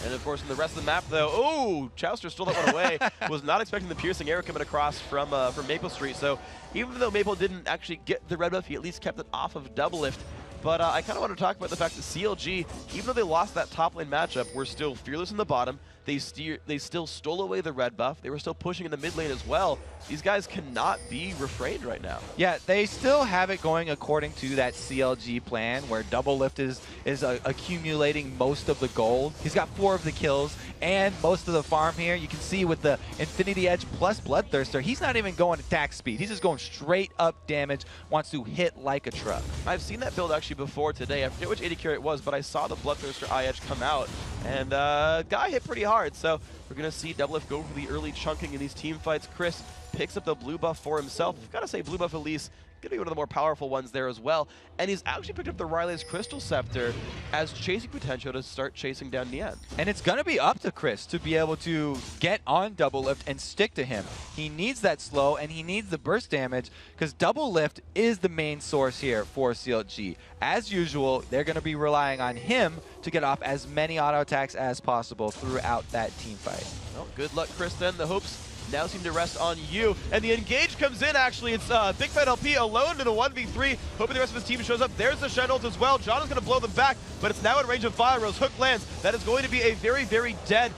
A: And of course, in the rest of the map, though, oh, Chowster stole that one away. Was not expecting the piercing arrow coming across from Maple Street. So even though Maple didn't actually get the red buff, he at least kept it off of Double Lift. But I kind of want to talk about the fact that CLG, even though they lost that top lane matchup, were still fearless in the bottom. They still stole away the red buff. They were still pushing in the mid lane as well. These guys cannot be refrained right now.
D: Yeah, they still have it going according to that CLG plan, where Double Lift is accumulating most of the gold. He's got 4 of the kills and most of the farm here. You can see with the Infinity Edge plus Bloodthirster, he's not even going attack speed. He's just going straight up damage, wants to hit like a truck.
A: I've seen that build actually before today. I forget which 80 carry it was, but I saw the Bloodthirster eye edge come out, and guy hit pretty hard. So we're going to see Double Lift go for the early chunking in these team fights. Chris picks up the blue buff for himself. I've got to say, blue buff Elise going to be one of the more powerful ones there as well. And he's actually picked up the Riley's Crystal Scepter as chasing potential to start chasing down Nien.
D: And it's going to be up to Chris to be able to get on Double Lift and stick to him. He needs that slow, and he needs the burst damage, because Double Lift is the main source here for CLG. As usual, they're going to be relying on him to get off as many auto attacks as possible throughout that team fight.
A: Well, good luck, Chris, then. The hopes now seem to rest on you. And the engage comes in, actually. It's Big Fat LP alone in a 1v3, hoping the rest of his team shows up. There's the Shen ult as well. John is going to blow them back, but it's now in range of Fire Rose. Hook lands. That is going to be a very, very dead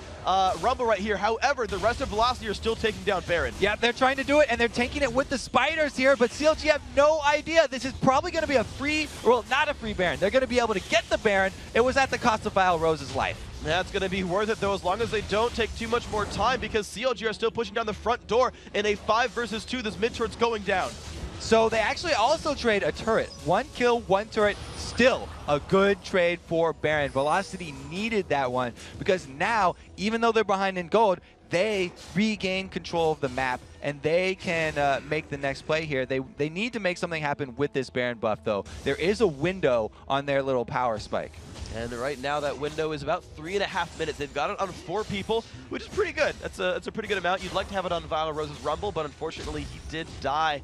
A: Rumble right here. However, the rest of Velocity are still taking down Baron.
D: Yeah, they're trying to do it, and they're taking it with the spiders here, but CLG have no idea. This is probably going to be a free, well, not a free Baron. They're going to be able to get the Baron. It was at the cost of Vile Rose's life.
A: That's going to be worth it, though, as long as they don't take too much more time, because CLG are still pushing down the front door in a 5 versus 2. This mid turret's going down.
D: So they actually also trade a turret. 1 kill, 1 turret, still a good trade for Baron. Velocity needed that one, because now, even though they're behind in gold, they regain control of the map, and they can make the next play here. They need to make something happen with this Baron buff, though. There is a window on their little power spike.
A: And right now that window is about 3.5 minutes. They've got it on 4 people, which is pretty good. That's a pretty good amount. You'd like to have it on Vile Rose's Rumble, but unfortunately he did die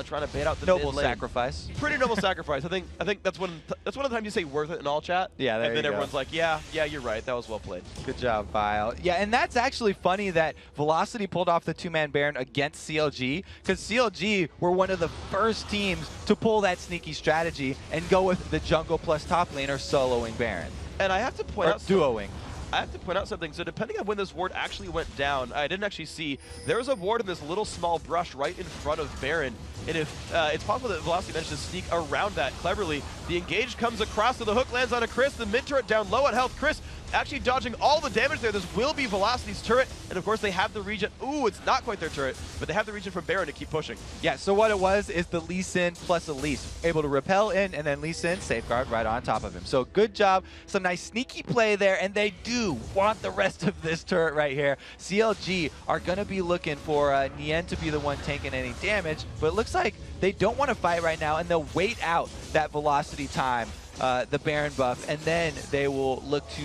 A: trying to bait out the
D: noble
A: mid lane.
D: Sacrifice.
A: Pretty noble sacrifice. I think that's one of the times you say worth it in all chat.
D: Yeah, there
A: and then
D: you
A: everyone's
D: go.
A: like, yeah, you're right. That was well played.
D: Good job, Vile. Yeah, and that's actually funny that Velocity pulled off the 2-man Baron against CLG, because CLG were one of the first teams to pull that sneaky strategy and go with the jungle plus top laner soloing Baron.
A: And I have to point out
D: duoing.
A: I have to point out something. So depending on when this ward actually went down, I didn't actually see. There was a ward in this little small brush right in front of Baron. And if it's possible that Velocity managed to sneak around that cleverly, the engage comes across, so the hook lands on a Chris. The mid turret down low on health. Chris actually dodging all the damage there. This will be Velocity's turret. And of course they have the regen. Ooh, it's not quite their turret, but they have the regen from Baron to keep pushing.
D: Yeah, so what it was is the Lee Sin plus Elise. Able to repel in, and then Lee Sin safeguard right on top of him. So good job. Some nice sneaky play there, and they do want the rest of this turret right here. CLG are going to be looking for Nien to be the one taking any damage, but it looks like they don't want to fight right now, and they'll wait out that Velocity time, the Baron buff, and then they will look to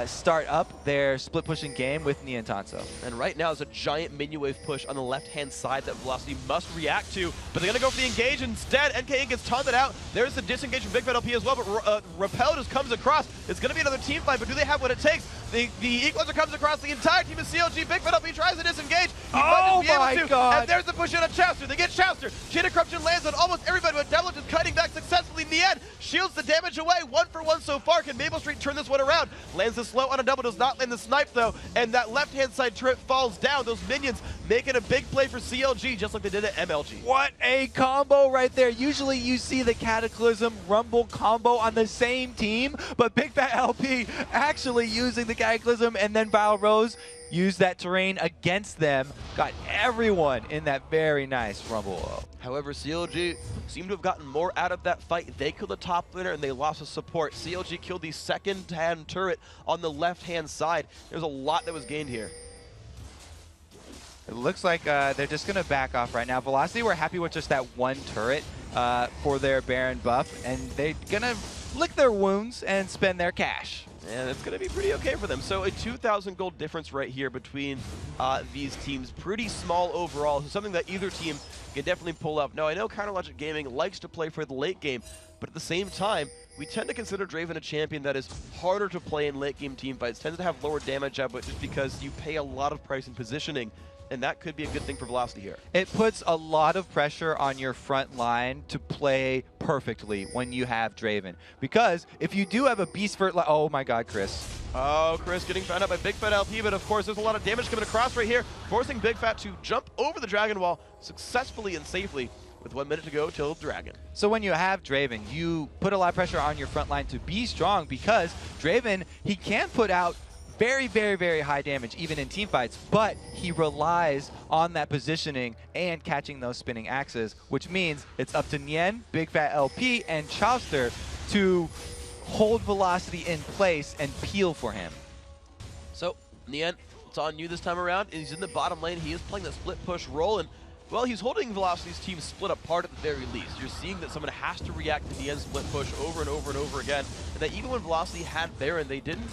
D: start up their split pushing game with Niantanso.
A: And right now is a giant minion wave push on the left-hand side that Velocity must react to, but they're going to go for the engage instead. NKA gets taunted out. There's the disengage from Big Fat LP as well, but Repel just comes across. It's going to be another team fight, but do they have what it takes? The Equalizer comes across the entire team of CLG. Big Fat LP tries to disengage. He might just be able to,
D: God.
A: and there's the push in on Chowster. They get Chowster. Chain of Corruption lands on almost everybody, but Devil is cutting back successfully in the end. Shields the damage away, 1-for-1 so far. Can Maple Street turn this one around? Lands the slow on a double, does not land the snipe though, and that left-hand side turret falls down. Those minions making a big play for CLG, just like they did at MLG.
D: What a combo right there. Usually you see the Cataclysm Rumble combo on the same team, but Big Fat LP actually using the Cataclysm and then Val Rose used that terrain against them. Got everyone in that very nice Rumble.
A: However, CLG seemed to have gotten more out of that fight. They killed the top laner and they lost the support. CLG killed the second-hand turret on the left-hand side. There's a lot that was gained here.
D: It looks like they're just going to back off right now. Velocity were happy with just that one turret for their Baron buff, and they're going to lick their wounds and spend their cash.
A: And it's going to be pretty okay for them. So a 2,000 gold difference right here between these teams. Pretty small overall. So something that either team can definitely pull up. Now, I know Counterlogic Gaming likes to play for the late game, but at the same time, we tend to consider Draven a champion that is harder to play in late game team fights. Tends to have lower damage output just because you pay a lot of price in positioning. And that could be a good thing for Velocity here.
D: It puts a lot of pressure on your front line to play perfectly when you have Draven. Because if you do have a Beast for... Oh my god, Chris.
A: Oh, Chris getting found out by Big Fat LP, but of course there's a lot of damage coming across right here, forcing Big Fat to jump over the Dragon Wall successfully and safely with 1 minute to go till Dragon.
D: So when you have Draven, you put a lot of pressure on your front line to be strong because Draven, he can put out very, very, very high damage, even in team fights, but he relies on that positioning and catching those spinning axes, which means it's up to Nien, Big Fat LP, and Chowster to hold Velocity in place and peel for him.
A: So, Nien, it's on you this time around. He's in the bottom lane. He is playing the split push role, and well, he's holding Velocity's team split apart at the very least. You're seeing that someone has to react to Nien's split push over and over and over again, and that even when Velocity had Baron, they didn't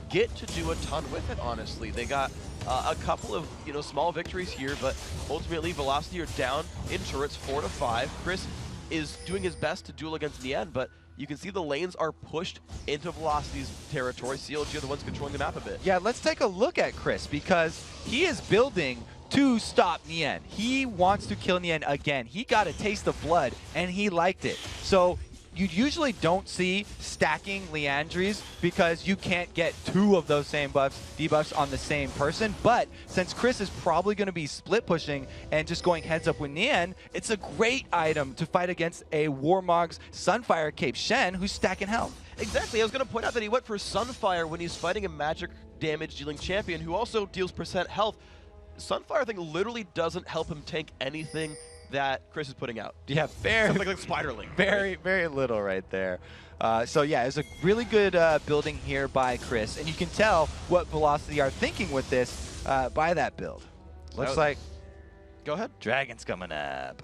A: get to do a ton with it, honestly. They got a couple of small victories here, but ultimately Velocity are down in turrets 4-5. Chris is doing his best to duel against Nien, but you can see the lanes are pushed into Velocity's territory. CLG are the ones controlling the map a bit.
D: Yeah, let's take a look at Chris because he is building to stop Nien. He wants to kill Nien again. He got a taste of blood and he liked it. So you usually don't see stacking Liandry's because you can't get two of those same debuffs on the same person. But since Chris is probably going to be split pushing and just going heads up with Nien, it's a great item to fight against a Warmog's Sunfire Cape Shen who's stacking health.
A: Exactly. I was going to point out that he went for Sunfire when he's fighting a magic damage dealing champion who also deals percent health. Sunfire, I think, literally doesn't help him tank anything that Chris is putting out.
D: Yeah, very
A: something like Spiderling.
D: Very, very little right there. So yeah, it's a really good building here by Chris, and you can tell what Velocity are thinking with this by that build. Looks like
A: Go ahead.
D: Dragon's coming up.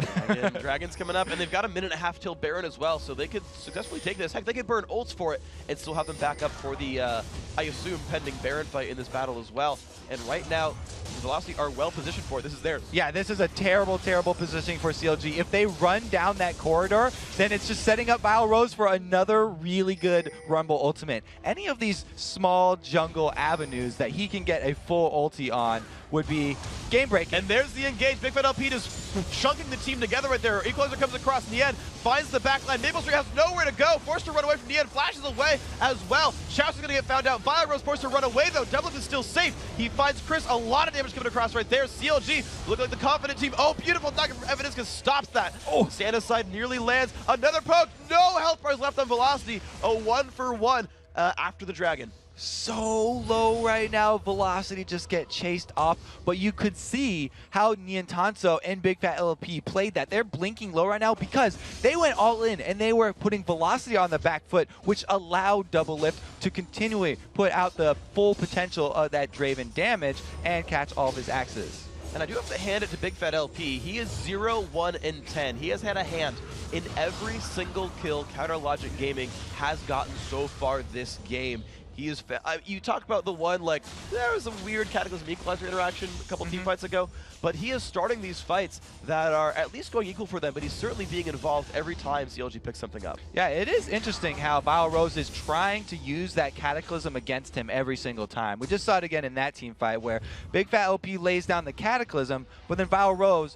A: Dragon's coming up, and they've got a minute and a half till Baron as well, so they could successfully take this. Heck, they could burn ults for it and still have them back up for the, I assume, pending Baron fight in this battle as well. And right now, Velocity are well positioned for it. This is theirs.
D: Yeah, this is a terrible, terrible positioning for CLG. If they run down that corridor, then it's just setting up Vile Rose for another really good Rumble ultimate. Any of these small jungle avenues that he can get a full ulti on would be game breaking.
A: And there's the engage. Big Fat LP just chunking the team together right there. Equalizer comes across Nien, finds the backline. Maple Street has nowhere to go. Forced to run away from Nien, flashes away as well. Shouts is going to get found out. Vile Rose forced to run away though. Devlin is still safe. He finds Chris. A lot of damage coming across right there. CLG look like the confident team. Oh, beautiful knock from Evidenska stops that. Oh, Santa's side nearly lands. Another poke. No health bars left on Velocity. A 1-for-1 after the Dragon.
D: So low right now, Velocity just get chased off, but you could see how Niantanso and Big Fat LP played that. They're blinking low right now because they went all in and they were putting Velocity on the back foot, which allowed Double Lift to continually put out the full potential of that Draven damage and catch all of his axes.
A: And I do have to hand it to Big Fat LP. He is 0-1-10. He has had a hand in every single kill Counterlogic Gaming has gotten so far this game. He is. You talked about the one, like, there was a weird Cataclysm Equalizer interaction a couple team fights ago, but he is starting these fights that are at least going equal for them, but he's certainly being involved every time CLG picks something up.
D: Yeah, it is interesting how Vile Rose is trying to use that Cataclysm against him every single time. We just saw it again in that team fight where Big Fat OP lays down the Cataclysm, but then Vile Rose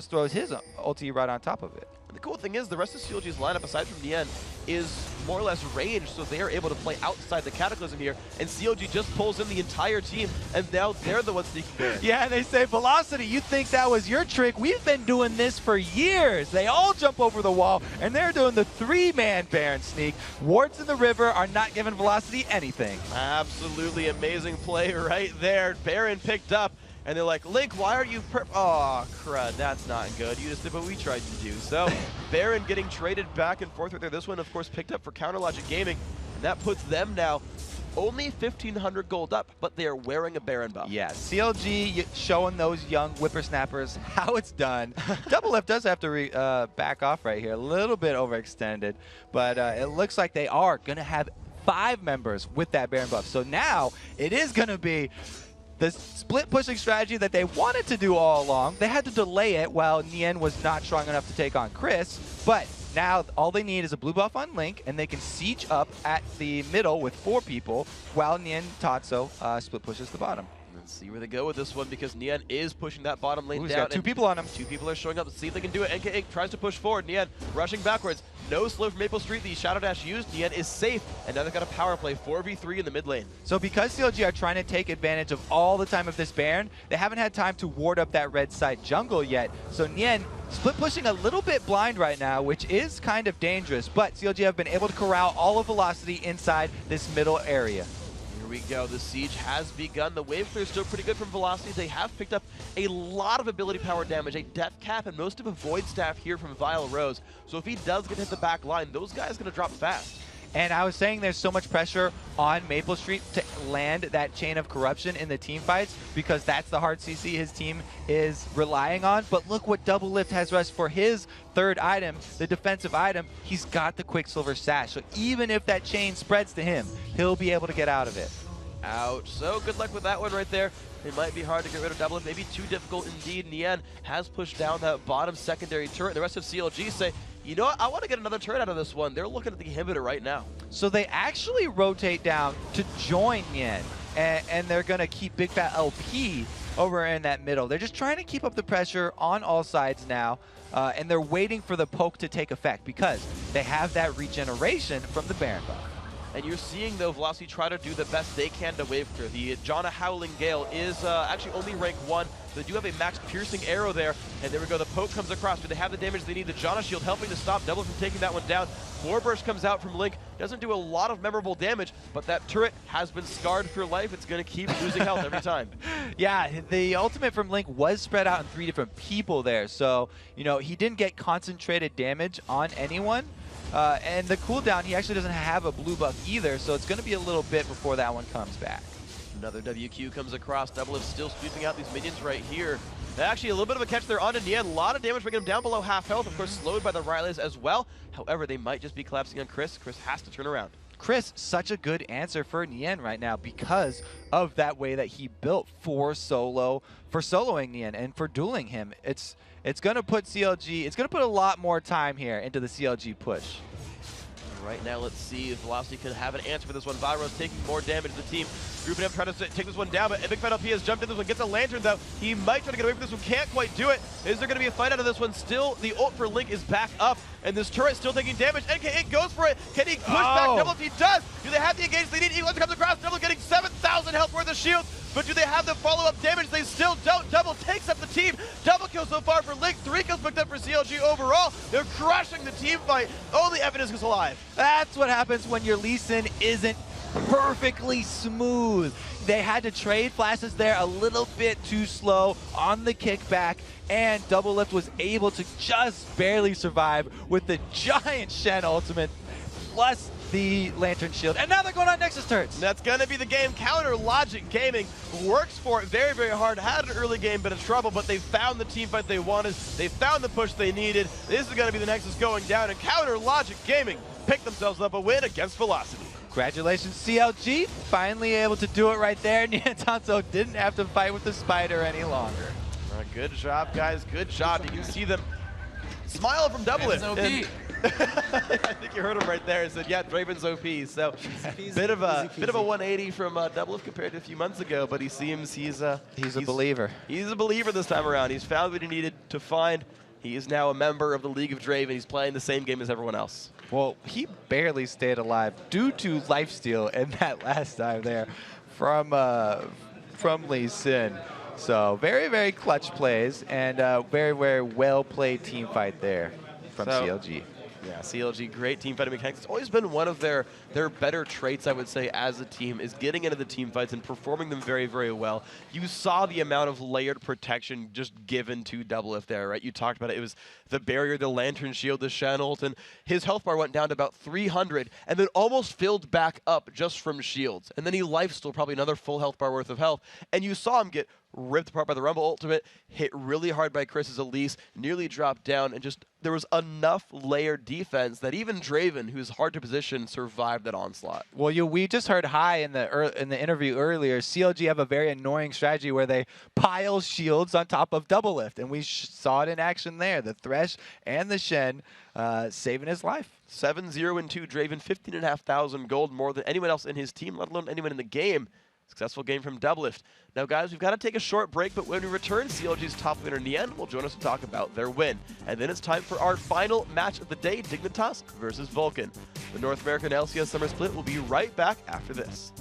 D: throws his ulti right on top of it.
A: The cool thing is the rest of CLG's lineup, aside from Nien, is more or less ranged, so they are able to play outside the Cataclysm here, and CLG just pulls in the entire team, and now they're the ones sneaking Baron.
D: Yeah, they say, Velocity, you think that was your trick? We've been doing this for years. They all jump over the wall, and they're doing the 3-man Baron sneak. Wards in the river are not giving Velocity anything.
A: Absolutely amazing play right there. Baron picked up. And they're like, Link, why are you oh, crud, that's not good. You just did what we tried to do. So, Baron getting traded back and forth right there. This one, of course, picked up for Counter Logic Gaming. And that puts them now only 1,500 gold up, but they are wearing a Baron buff.
D: Yeah, CLG showing those young whippersnappers how it's done. Double Lift does have to back off right here. A little bit overextended, but it looks like they are going to have 5 members with that Baron buff. So now it is going to be the split pushing strategy that they wanted to do all along. They had to delay it while Nien was not strong enough to take on Chris, but now all they need is a blue buff on Link, and they can siege up at the middle with 4 people while Nien Tatsu split pushes the bottom.
A: Let's see where they go with this one, because Nien is pushing that bottom lane
D: Ooh,
A: down.
D: he's got 2 people on him.
A: 2 people are showing up. Let's see if they can do it. NK8 tries to push forward. Nien rushing backwards. No slow from Maple Street. The Shadow Dash used. Nien is safe. And now they've got a power play 4v3 in the mid lane.
D: So because CLG are trying to take advantage of all the time of this Baron, they haven't had time to ward up that red side jungle yet. So Nien split pushing a little bit blind right now, which is kind of dangerous. But CLG have been able to corral all of Velocity inside this middle area.
A: Here we go. The siege has begun. The wave clear is still pretty good from Velocity. They have picked up a lot of ability power damage, a death cap, and most of a void staff here from Vile Rose. So if he does get hit the back line, those guys are going to drop fast.
D: And I was saying there's so much pressure on Maple Street to land that chain of corruption in the team fights because that's the hard CC his team is relying on. But look what Double Lift has rushed for his 3rd item, the defensive item. He's got the Quicksilver Sash. So even if that chain spreads to him, he'll be able to get out of it.
A: Ouch. So good luck with that one right there. It might be hard to get rid of Double Lift, maybe too difficult indeed. Nien has pushed down that bottom secondary turret. The rest of CLG say, you know what, I want to get another turret out of this one. They're looking at the inhibitor right now.
D: So they actually rotate down to join Nien, and they're going to keep Big Fat LP over in that middle. They're just trying to keep up the pressure on all sides now, and they're waiting for the poke to take effect because they have that regeneration from the Baron buff.
A: And you're seeing, though, Velocity try to do the best they can to wave clear. The Janna Howling Gale is actually only rank 1. They do have a max piercing arrow there. And there we go. The poke comes across. Do they have the damage they need? The Janna shield helping to stop Double from taking that one down. Warburst comes out from Link. Doesn't do a lot of memorable damage, but that turret has been scarred for life. It's going to keep losing health every time.
D: Yeah, the ultimate from Link was spread out in 3 different people there. So, you know, he didn't get concentrated damage on anyone. And the cooldown, he actually doesn't have a blue buff either, so it's going to be a little bit before that one comes back.
A: Another WQ comes across. Double Lift still sweeping out these minions right here. Actually, a little bit of a catch there on Nien. A lot of damage, bringing him down below half health. Of course, slowed by the Rileys as well. However, they might just be collapsing on Chris. Chris has to turn around.
D: Chris, such a good answer for Nien right now because of that way that he built for soloing Nien and for dueling him. It's going to put CLG, it's going to put a lot more time here into the CLG push.
A: Right now, let's see if Velocity can have an answer for this one. Vyros taking more damage. The team grouping up, trying to take this one down, but Big Fat LP has jumped in this one, gets a lantern though. He might try to get away from this one, can't quite do it. Is there going to be a fight out of this one? Still, the ult for Link is back up, and this turret still taking damage. NK8 goes for it. Can he push back Double? If he does, do they have the engage they need? Equalizer comes across, Double getting 7,000 health worth of shield. But do they have the follow-up damage? They still don't. Double takes up the team. Double kill so far for Link. 3 kills picked up for CLG overall. They're crushing the team fight. Only Evidence is alive.
D: That's what happens when your Lee Sin isn't perfectly smooth. They had to trade flashes there a little bit too slow on the kickback, and Double Lift was able to just barely survive with the giant Shen ultimate plus the Lantern Shield. And now they're going on Nexus turrets.
A: That's going to be the game. Counter Logic Gaming works for it very, very hard. Had an early game, bit of trouble, but they found the team fight they wanted. They found the push they needed. This is going to be the Nexus going down, and Counter Logic Gaming picked themselves up a win against Velocity.
D: Congratulations, CLG. Finally able to do it right there. Niantanso didn't have to fight with the spider any longer.
A: Good job, guys. Good job. You can see them smile from Doublelift.
B: Draven's
A: I think you heard him right there. He said, "Yeah, Draven's OP." So, bit of a 180 from Doublelift compared to a few months ago, but he seems he's a
D: believer.
A: He's a believer this time around. He's found what he needed to find. He is now a member of the League of Draven. He's playing the same game as everyone else.
D: Well, he barely stayed alive due to lifesteal in that last time there from Lee Sin. So very, very clutch plays and very, very well played team fight there from CLG.
A: Yeah, CLG, great team fighting mechanics. It's always been one of their better traits, I would say, as a team, is getting into the team fights and performing them very, very well. You saw the amount of layered protection just given to Doublelift there, right? You talked about it. It was the barrier, the lantern shield, the Shen ult, and his health bar went down to about 300 and then almost filled back up just from shields. And then he lifestealed probably another full health bar worth of health. And you saw him get ripped apart by the Rumble ultimate, hit really hard by Chris's Elise, nearly dropped down, and just there was enough layered defense that even Draven, who's hard to position, survived that onslaught.
D: Well, we just heard in the interview earlier, CLG have a very annoying strategy where they pile shields on top of Doublelift, and we saw it in action there. The Thresh and the Shen saving his life.
A: 7-0-2 Draven, 15,500 gold, more than anyone else in his team, let alone anyone in the game. Successful game from Doublelift. Now, guys, we've got to take a short break, but when we return, CLG's top laner Nien will join us to talk about their win. And then it's time for our final match of the day, Dignitas versus Vulcan. The North American LCS Summer Split will be right back after this.